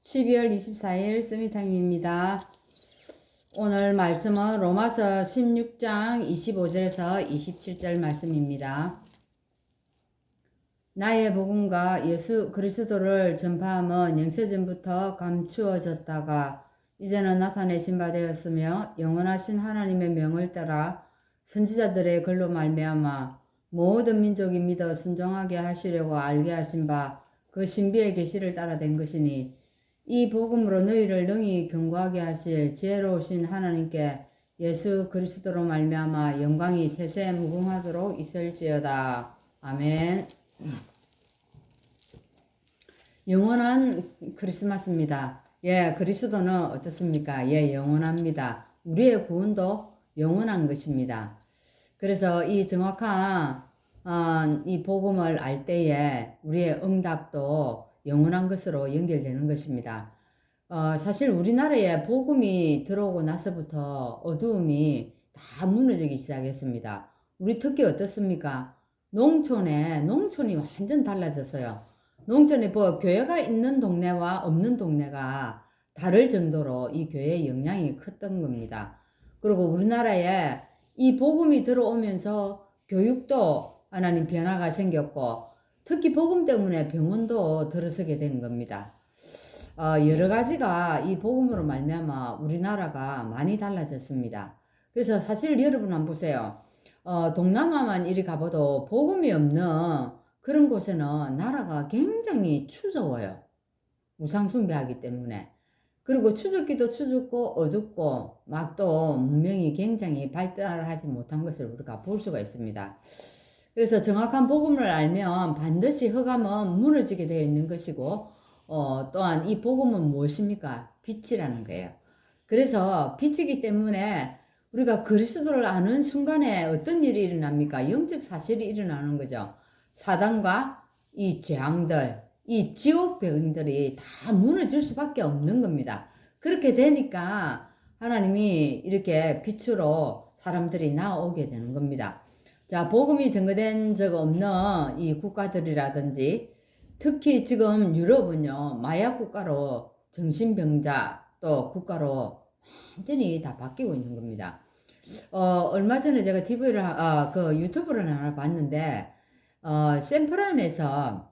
12월 24일 스미타임입니다. 오늘 말씀은 로마서 16장 25절에서 27절 말씀입니다. 나의 복음과 예수 그리스도를 전파함은 영세전부터 감추어졌다가 이제는 나타내신 바 되었으며 영원하신 하나님의 명을 따라 선지자들의 글로 말미암아 모든 민족이 믿어 순종하게 하시려고 알게 하신 바 그 신비의 계시를 따라 된 것이니 이 복음으로 너희를 능히 견고하게 하실 지혜로우신 하나님께 예수 그리스도로 말미암아 영광이 세세 무궁하도록 있을지어다. 아멘. 영원한 크리스마스입니다. 예, 그리스도는 어떻습니까? 예, 영원합니다. 우리의 구원도 영원한 것입니다. 그래서 이 정확한 이 복음을 알 때에 우리의 응답도 영원한 것으로 연결되는 것입니다. 사실 우리나라에 복음이 들어오고 나서부터 어두움이 다 무너지기 시작했습니다. 우리 특히 어떻습니까? 농촌이 완전 달라졌어요. 농촌에 교회가 있는 동네와 없는 동네가 다를 정도로 이 교회의 영향이 컸던 겁니다. 그리고 우리나라에 이 복음이 들어오면서 교육도 하나님 변화가 생겼고 특히 복음 때문에 병원도 들어서게 된 겁니다. 여러 가지가 이 복음으로 말미암아 우리나라가 많이 달라졌습니다. 그래서 사실 여러분 한번 보세요. 동남아만 이리 가봐도 복음이 없는 그런 곳에는 나라가 굉장히 추저워요. 우상숭배하기 때문에. 그리고 추적기도 추적고 어둡고 막 또 문명이 굉장히 발달하지 못한 것을 우리가 볼 수가 있습니다. 그래서 정확한 복음을 알면 반드시 흑암은 무너지게 되어 있는 것이고 또한 이 복음은 무엇입니까? 빛이라는 거예요. 그래서 빛이기 때문에 우리가 그리스도를 아는 순간에 어떤 일이 일어납니까? 영적 사실이 일어나는 거죠. 사단과 이 재앙들, 이 지옥 병들이 다 무너질 수밖에 없는 겁니다. 그렇게 되니까 하나님이 이렇게 빛으로 사람들이 나오게 되는 겁니다. 자, 복음이 증거된 적 없는 이 국가들이라든지 특히 지금 유럽은요, 마약 국가로 정신병자 또 국가로 완전히 다 바뀌고 있는 겁니다. 얼마 전에 제가 유튜브를 하나 봤는데, 샌프란에서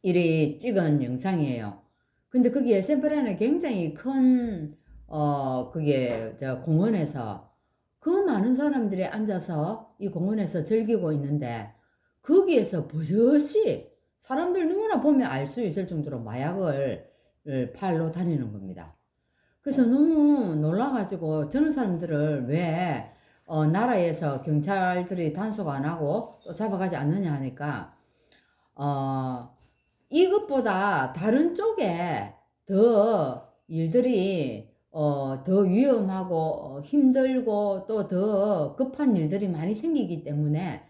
이리 찍은 영상이에요. 근데 거기에 샌프란에 굉장히 큰, 공원에서 그 많은 사람들이 앉아서 이 공원에서 즐기고 있는데 거기에서 버젓이 사람들 누구나 보면 알 수 있을 정도로 마약을 팔러 다니는 겁니다. 그래서 너무 놀라가지고 저는 사람들을 왜 나라에서 경찰들이 단속 안 하고 또 잡아가지 않느냐 하니까 이것보다 다른 쪽에 더 일들이 더 위험하고 힘들고 또 더 급한 일들이 많이 생기기 때문에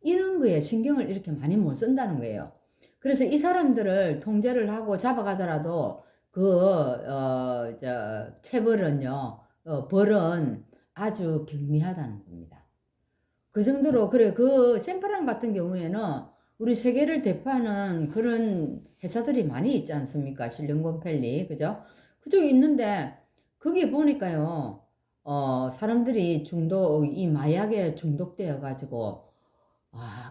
이런 거에 신경을 이렇게 많이 못 쓴다는 거예요. 그래서 이 사람들을 통제를 하고 잡아가더라도 체벌은요, 벌은 아주 경미하다는 겁니다. 그 정도로, 그래, 샌프란 같은 경우에는 우리 세계를 대표하는 그런 회사들이 많이 있지 않습니까? 실링건 펠리, 그죠? 그쪽에 있는데, 거기 보니까요, 사람들이 이 마약에 중독되어가지고,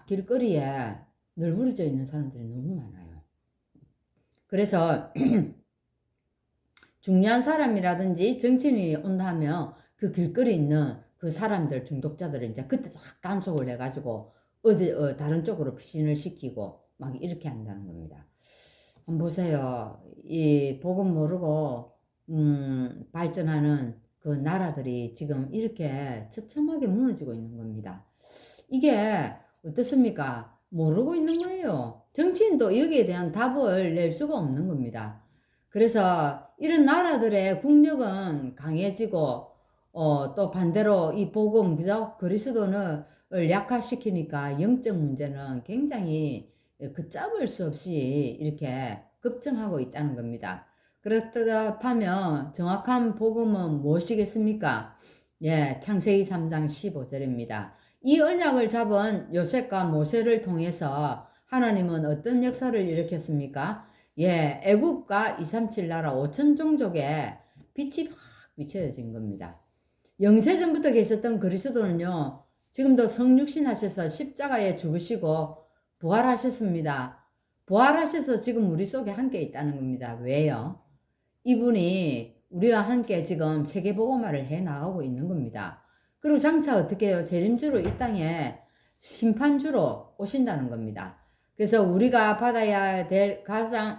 길거리에 널브러져 있는 사람들이 너무 많아요. 그래서, 중요한 사람이라든지 정치인이 온다 하면 그 길거리에 있는 그 사람들, 중독자들을 이제 그때 딱 단속을 해가지고, 다른 쪽으로 피신을 시키고, 막 이렇게 한다는 겁니다. 한번 보세요. 이 복음 모르고, 발전하는 그 나라들이 지금 이렇게 처참하게 무너지고 있는 겁니다. 이게 어떻습니까? 모르고 있는 거예요. 정치인도 여기에 대한 답을 낼 수가 없는 겁니다. 그래서 이런 나라들의 국력은 강해지고 또 반대로 이 복음, 그죠? 그리스도를 약화시키니까 영적 문제는 굉장히 걷잡을 수 없이 이렇게 급증하고 있다는 겁니다. 그렇다면 정확한 복음은 무엇이겠습니까? 예, 창세기 3장 15절입니다. 이 언약을 잡은 요셉과 모세를 통해서 하나님은 어떤 역사를 일으켰습니까? 예, 애국과 237 나라 5천 종족에 빛이 확 비춰진 겁니다. 영세전부터 계셨던 그리스도는요, 지금도 성육신 하셔서 십자가에 죽으시고 부활하셨습니다. 부활하셔서 지금 우리 속에 함께 있다는 겁니다. 왜요? 이분이 우리와 함께 지금 세계복음화를 해 나가고 있는 겁니다. 그리고 장차 어떻게 해요? 재림주로 이 땅에 심판주로 오신다는 겁니다. 그래서 우리가 받아야 될 가장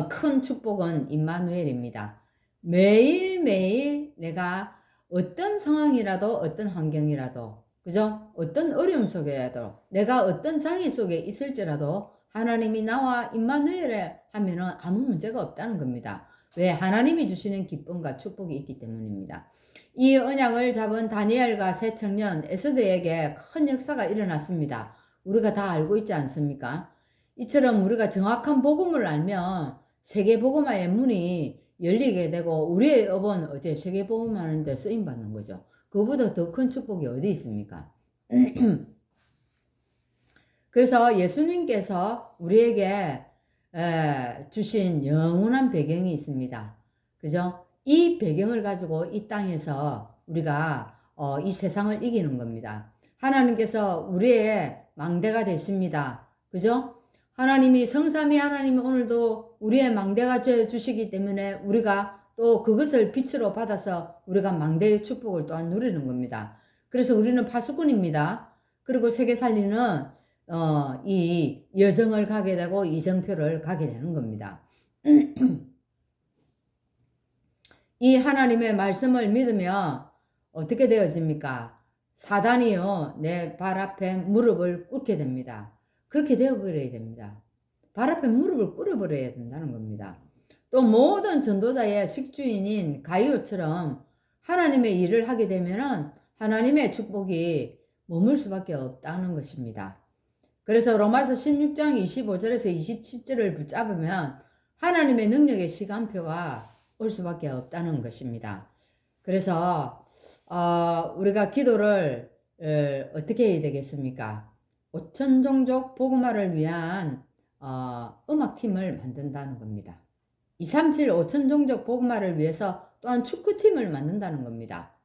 큰 축복은 임마누엘입니다. 매일매일 내가 어떤 상황이라도 어떤 환경이라도 그죠? 어떤 어려움 속에라도 내가 어떤 장애 속에 있을지라도 하나님이 나와 임마누엘에 하면은 아무 문제가 없다는 겁니다. 왜? 하나님이 주시는 기쁨과 축복이 있기 때문입니다. 이 언약을 잡은 다니엘과 세 청년 에스더에게 큰 역사가 일어났습니다. 우리가 다 알고 있지 않습니까? 이처럼 우리가 정확한 복음을 알면 세계 복음화의 문이 열리게 되고 우리의 업은 어제 세계 복음하는 데 쓰임 받는 거죠. 그보다 더 큰 축복이 어디 있습니까? 그래서 예수님께서 우리에게 주신 영원한 배경이 있습니다. 그죠? 이 배경을 가지고 이 땅에서 우리가 이 세상을 이기는 겁니다. 하나님께서 우리의 망대가 되십니다. 그죠? 하나님이 성삼위 하나님이 오늘도 우리의 망대가 되어 주시기 때문에 우리가 또 그것을 빛으로 받아서 우리가 망대의 축복을 또한 누리는 겁니다. 그래서 우리는 파수꾼입니다. 그리고 세계 살리는 이 여정을 가게 되고 이정표를 가게 되는 겁니다. 이 하나님의 말씀을 믿으면 어떻게 되어집니까? 사단이요, 내 발 앞에 무릎을 꿇게 됩니다. 그렇게 되어버려야 됩니다. 발 앞에 무릎을 꿇어버려야 된다는 겁니다. 또 모든 전도자의 식주인인 가이오처럼 하나님의 일을 하게 되면은 하나님의 축복이 머물 수밖에 없다는 것입니다. 그래서 로마서 16장 25절에서 27절을 붙잡으면 하나님의 능력의 시간표가 올 수밖에 없다는 것입니다. 그래서 우리가 기도를 어떻게 해야 되겠습니까? 5천 종족 복음화를 위한 음악팀을 만든다는 겁니다. 237 5천 종족 복음화를 위해서 또한 축구팀을 만든다는 겁니다.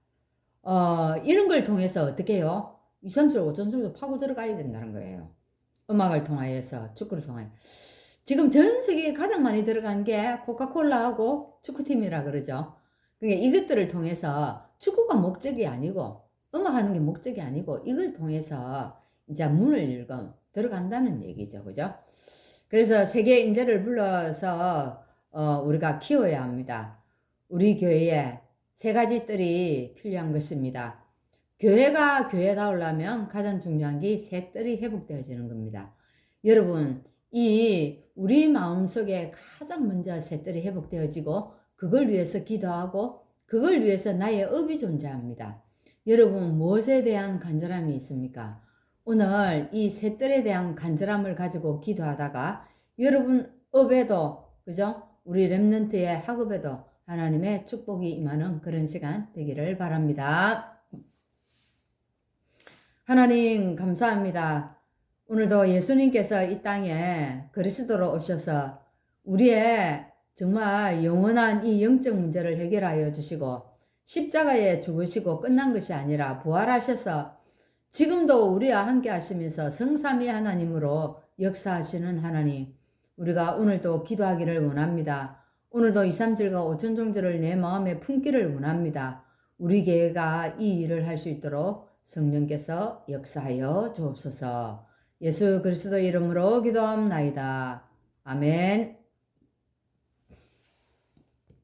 이런 걸 통해서 어떻게 해요? 237 5천 종족 파고 들어가야 된다는 거예요. 음악을 통하여서 축구를 통하여. 지금 전 세계에 가장 많이 들어간 게 코카콜라하고 축구팀이라 그러죠. 그러니까 이것들을 통해서 축구가 목적이 아니고 음악하는 게 목적이 아니고 이걸 통해서 이제 문을 열고 들어간다는 얘기죠. 그죠? 그래서 세계 인재를 불러서 우리가 키워야 합니다. 우리 교회에 세 가지 뜰이 필요한 것입니다. 교회가 교회다우려면 가장 중요한 게 세 뜰이 회복되어지는 겁니다. 여러분, 우리 마음속에 가장 먼저 세 뜰이 회복되어지고 그걸 위해서 기도하고 그걸 위해서 나의 업이 존재합니다. 여러분, 무엇에 대한 간절함이 있습니까? 오늘 이 세 뜰에 대한 간절함을 가지고 기도하다가 여러분 업에도 그죠? 우리 렘넌트의 학업에도 하나님의 축복이 임하는 그런 시간 되기를 바랍니다. 하나님 감사합니다. 오늘도 예수님께서 이 땅에 그리스도로 오셔서 우리의 정말 영원한 이 영적 문제를 해결하여 주시고 십자가에 죽으시고 끝난 것이 아니라 부활하셔서 지금도 우리와 함께 하시면서 성삼위 하나님으로 역사하시는 하나님, 우리가 오늘도 기도하기를 원합니다. 오늘도 237과 5천 종절을 내 마음에 품기를 원합니다. 우리 교회가 이 일을 할 수 있도록 성령께서 역사하여 주옵소서. 예수 그리스도 이름으로 기도합나이다. 아멘.